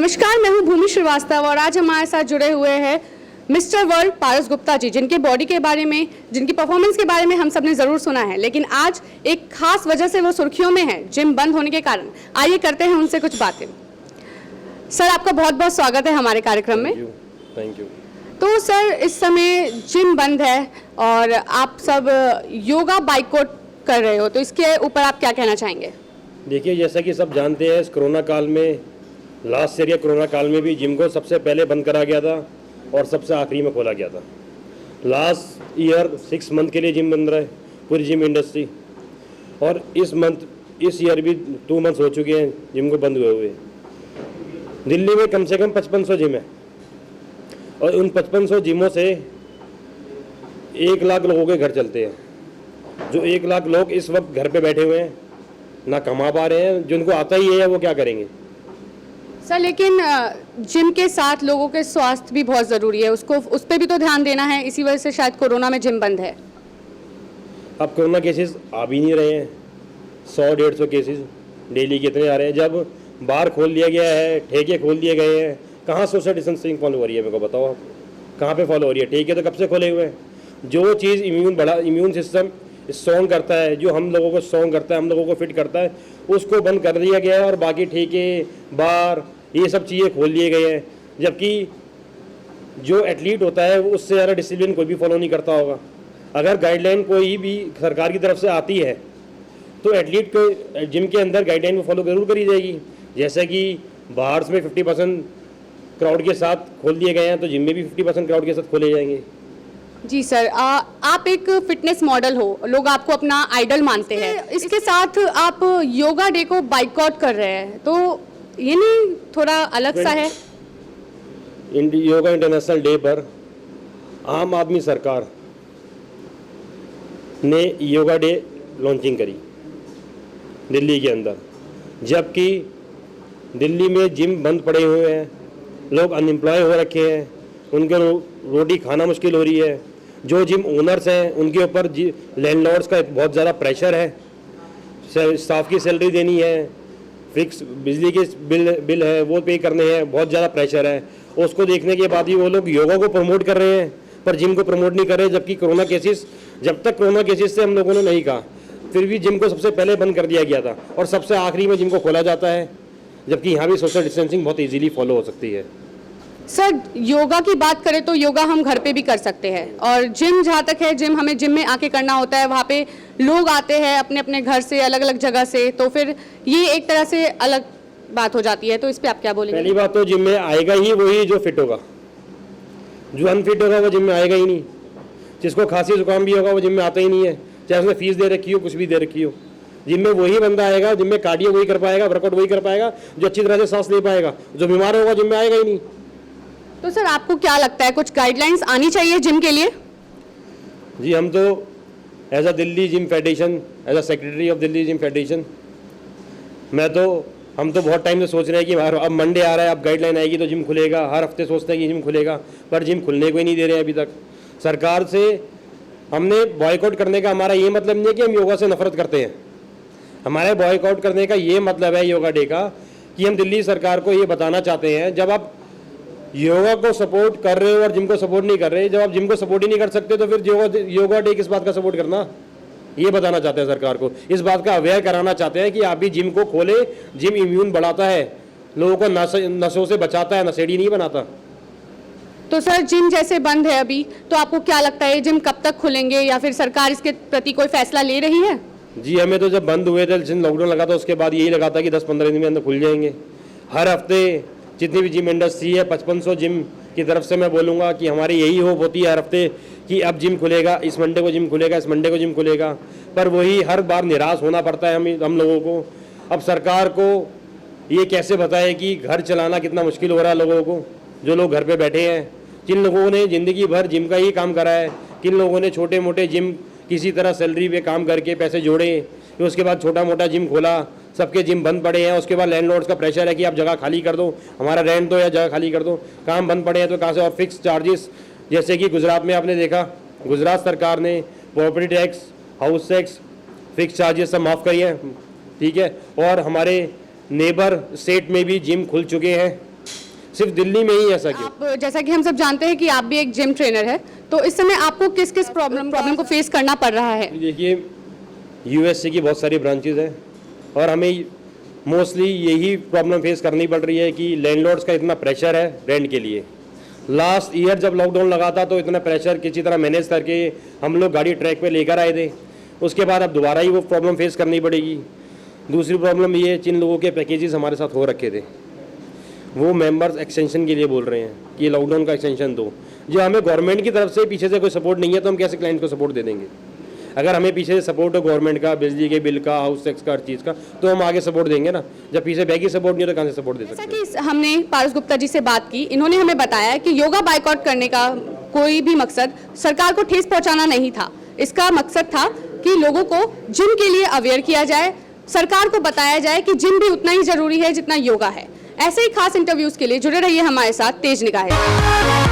नमस्कार, मैं हूं भूमि श्रीवास्तव और आज हमारे साथ जुड़े हुए हैं मिस्टर वर्ल्ड पारस गुप्ता जी, जिनके बॉडी के बारे में, जिनकी परफॉर्मेंस के बारे में हम सब ने ज़रूर सुना है, लेकिन आज एक खास वजह से वो सुर्खियों में है, जिम बंद होने के कारण। आइए करते हैं उनसे कुछ बातें। सर, आपका बहुत बहुत स्वागत है हमारे कार्यक्रम में। Thank you. तो सर, इस समय जिम बंद है और आप सब योगा बाइकआउट कर रहे हो, तो इसके ऊपर आप क्या कहना चाहेंगे? देखिए, जैसा कि सब जानते हैं, इस कोरोना काल में, लास्ट ईयर या कोरोना काल में भी जिम को सबसे पहले बंद करा गया था और सबसे आखिरी में खोला गया था। लास्ट ईयर 6 मंथ के लिए जिम बंद रहा है पूरी जिम इंडस्ट्री, और इस ईयर भी 2 मंथ्स हो चुके हैं जिम को बंद हुए। दिल्ली में कम से कम 5500 जिम है और उन 5500 जिमों से 1 लाख लोगों के घर चलते हैं। जो 1 लाख लोग इस वक्त घर पे बैठे हुए हैं, ना कमा पा रहे हैं, जिनको आता ही है वो क्या करेंगे? सर, लेकिन जिम के साथ लोगों के स्वास्थ्य भी बहुत ज़रूरी है, उस पर भी तो ध्यान देना है। इसी वजह से शायद कोरोना में जिम बंद है। अब कोरोना केसेस आ भी नहीं रहे हैं, 100-150 केसेस डेली कितने आ रहे हैं। जब बार खोल दिया गया है, ठेके खोल दिए गए हैं, कहाँ सोशल डिस्टेंसिंग फॉलो हो रही है? मेरे को बताओ आप, कहाँ पे फॉलो हो रही है? ठेके तो कब से खोले हुए हैं। जो चीज़ इम्यून सिस्टम स्ट्रॉन्ग करता है, जो हम लोगों को स्ट्रॉन्ग करता है, हम लोगों को फिट करता है, उसको बंद कर दिया गया है और बाकी ठेके, बार, ये सब चीज़ें खोल दिए गए हैं। जबकि जो एथलीट होता है वो उससे ज़्यादा डिसिप्लिन कोई भी फॉलो नहीं करता होगा। अगर गाइडलाइन कोई भी सरकार की तरफ से आती है तो एथलीट को जिम के अंदर गाइडलाइन को फॉलो जरूर करी जाएगी। जैसे कि बाहर में 50% क्राउड के साथ खोल दिए गए हैं, तो जिम में भी 50% क्राउड के साथ खोले जाएंगे। जी सर, आप एक फिटनेस मॉडल हो, लोग आपको अपना आइडल मानते हैं। इसके साथ आप योगा डे को बाइकआउट कर रहे हैं, तो ये नहीं थोड़ा अलग सा है? योगा इंटरनेशनल डे पर आम आदमी सरकार ने योगा डे लॉन्चिंग करी दिल्ली के अंदर, जबकि दिल्ली में जिम बंद पड़े हुए हैं, लोग अनएम्प्लॉय हो रखे हैं, उनके रोटी खाना मुश्किल हो रही है। जो जिम ओनर्स हैं उनके ऊपर लैंडलॉर्ड्स का बहुत ज़्यादा प्रेशर है, स्टाफ की सैलरी देनी है, फिक्स बिजली के बिल है वो पे करने हैं, बहुत ज़्यादा प्रेशर है। उसको देखने के बाद ही वो लोग योगा को प्रमोट कर रहे हैं पर जिम को प्रमोट नहीं कर रहे। जबकि कोरोना केसेस, जब तक कोरोना केसेस से हम लोगों ने नहीं कहा, फिर भी जिम को सबसे पहले बंद कर दिया गया था और सबसे आखिरी में जिम को खोला जाता है। जबकि यहाँ भी सोशल डिस्टेंसिंग बहुत ईजीली फॉलो हो सकती है। सर, योगा की बात करें तो योगा हम घर पे भी कर सकते हैं, और जिम जहाँ तक है, जिम हमें जिम में आके करना होता है। वहाँ पे लोग आते हैं अपने अपने घर से, अलग अलग जगह से, तो फिर ये एक तरह से अलग बात हो जाती है। तो इस पे आप क्या बोलेंगे? पहली बात तो जिम में आएगा ही वही जो फिट होगा, जो अनफिट होगा वो जिम में आएगा ही नहीं। जिसको खांसी जुकाम भी होगा वो जिम में आता ही नहीं है, चाहे उसने फीस दे रखी हो, कुछ भी दे रखी हो। जिम में वही बंदा आएगा, जिम में कार्डियो वही कर पाएगा, वर्कआउट वही कर पाएगा जो अच्छी तरह से सांस ले पाएगा। जो बीमार होगा जिम में आएगा ही नहीं। तो सर, आपको क्या लगता है, कुछ गाइडलाइंस आनी चाहिए जिम के लिए? जी, हम तो as a Delhi gym federation, as a secretary of Delhi gym federation, हम तो बहुत टाइम से सोच रहे हैं कि अब मंडे आ रहा है, अब गाइडलाइन आएगी तो जिम खुलेगा। हर हफ्ते सोचते हैं कि जिम खुलेगा, पर जिम खुलने को ही नहीं दे रहे हैं अभी तक। सरकार से हमने बॉयकॉट करने का हमारा ये मतलब नहीं है कि हम योगा से नफरत करते हैं। हमारे बॉयकॉट करने का ये मतलब है योगा डे का, कि हम दिल्ली सरकार को ये बताना चाहते हैं, जब आप योगा को सपोर्ट कर रहे हो और जिम को सपोर्ट नहीं कर रहे, जब आप जिम को सपोर्ट ही नहीं कर सकते तो फिर योगा डे किस बात का सपोर्ट करना? ये बताना चाहते हैं सरकार को, इस बात का अवेयर कराना चाहते हैं कि आप भी जिम को खोले। जिम इम्यून बढ़ाता है, लोगों को नशों से बचाता है, नशेड़ी नहीं बनाता। तो सर, जिम जैसे बंद है अभी, तो आपको क्या लगता है जिम कब तक खुलेंगे, या फिर सरकार इसके प्रति कोई फैसला ले रही है? जी, हमें तो जब बंद हुए थे, लॉकडाउन लगा था, उसके बाद यही लगा था कि 10-15 दिन में अंदर खुल जाएंगे। हर हफ्ते जितनी भी जिम इंडस्ट्री है, 5500 जिम की तरफ से मैं बोलूँगा कि हमारी यही होप होती है हर हफ्ते कि अब जिम खुलेगा, इस मंडे को जिम खुलेगा, इस मंडे को जिम खुलेगा। पर वही हर बार निराश होना पड़ता है हम लोगों को। अब सरकार को ये कैसे बताए कि घर चलाना कितना मुश्किल हो रहा है लोगों को, जो लोग घर पे बैठे हैं। जिन लोगों ने ज़िंदगी भर जिम का ही काम करा है, किन लोगों ने छोटे मोटे जिम किसी तरह सैलरी पे काम करके पैसे जोड़े, फिर उसके बाद छोटा मोटा जिम खोला, सबके जिम बंद पड़े हैं। उसके बाद लैंडलॉर्ड्स का प्रेशर है कि आप जगह खाली कर दो, हमारा रेंट दो या जगह खाली कर दो। काम बंद पड़े हैं तो कहाँ से? और फिक्स चार्जेस, जैसे कि गुजरात में आपने देखा, गुजरात सरकार ने property tax, house tax, fix charges सब माफ़ करिए, ठीक है। और हमारे नेबर स्टेट में भी जिम खुल चुके हैं, सिर्फ दिल्ली में ही ऐसा क्यों? आप जैसा कि हम सब जानते हैं कि आप भी एक जिम ट्रेनर है, तो इस समय आपको किस किस प्रॉब्लम को फेस करना पड़ रहा है? देखिए, यूएसए की बहुत सारी ब्रांचेज हैं और हमें मोस्टली यही प्रॉब्लम फेस करनी पड़ रही है कि लैंडलॉर्ड्स का इतना प्रेशर है रेंट के लिए। लास्ट ईयर जब लॉकडाउन लगा था तो इतना प्रेशर किसी तरह मैनेज करके हम लोग गाड़ी ट्रैक पे लेकर आए थे। उसके बाद अब दोबारा ही वो प्रॉब्लम फेस करनी पड़ेगी। दूसरी प्रॉब्लम ये, जिन लोगों के पैकेजेस हमारे साथ हो रखे थे वो मेंबर्स एक्सटेंशन के लिए बोल रहे हैं कि लॉकडाउन का एक्सटेंशन दो। जो हमें गवर्नमेंट की तरफ से पीछे से कोई सपोर्ट नहीं है तो हम कैसे क्लाइंट को सपोर्ट दे देंगे? अगर हमें पीछे से सपोर्ट हो गवर्नमेंट का, बिजली के बिल का, हाउस टैक्स का, हर चीज़ का, तो हम आगे सपोर्ट देंगे ना। जब पीछे बैकी सपोर्ट नहीं हो तो कहाँ से सपोर्ट दे जैसा सकते हैं? कि हमने पारस गुप्ता जी से बात की, इन्होंने हमें बताया कि योगा बाइकआउट करने का कोई भी मकसद सरकार को ठेस पहुंचाना नहीं था। इसका मकसद था कि लोगों को जिम के लिए अवेयर किया जाए, सरकार को बताया जाए कि जिम भी उतना ही जरूरी है जितना योगा है। ऐसे ही खास इंटरव्यूज के लिए जुड़े रहिए हमारे साथ तेज निगाहें।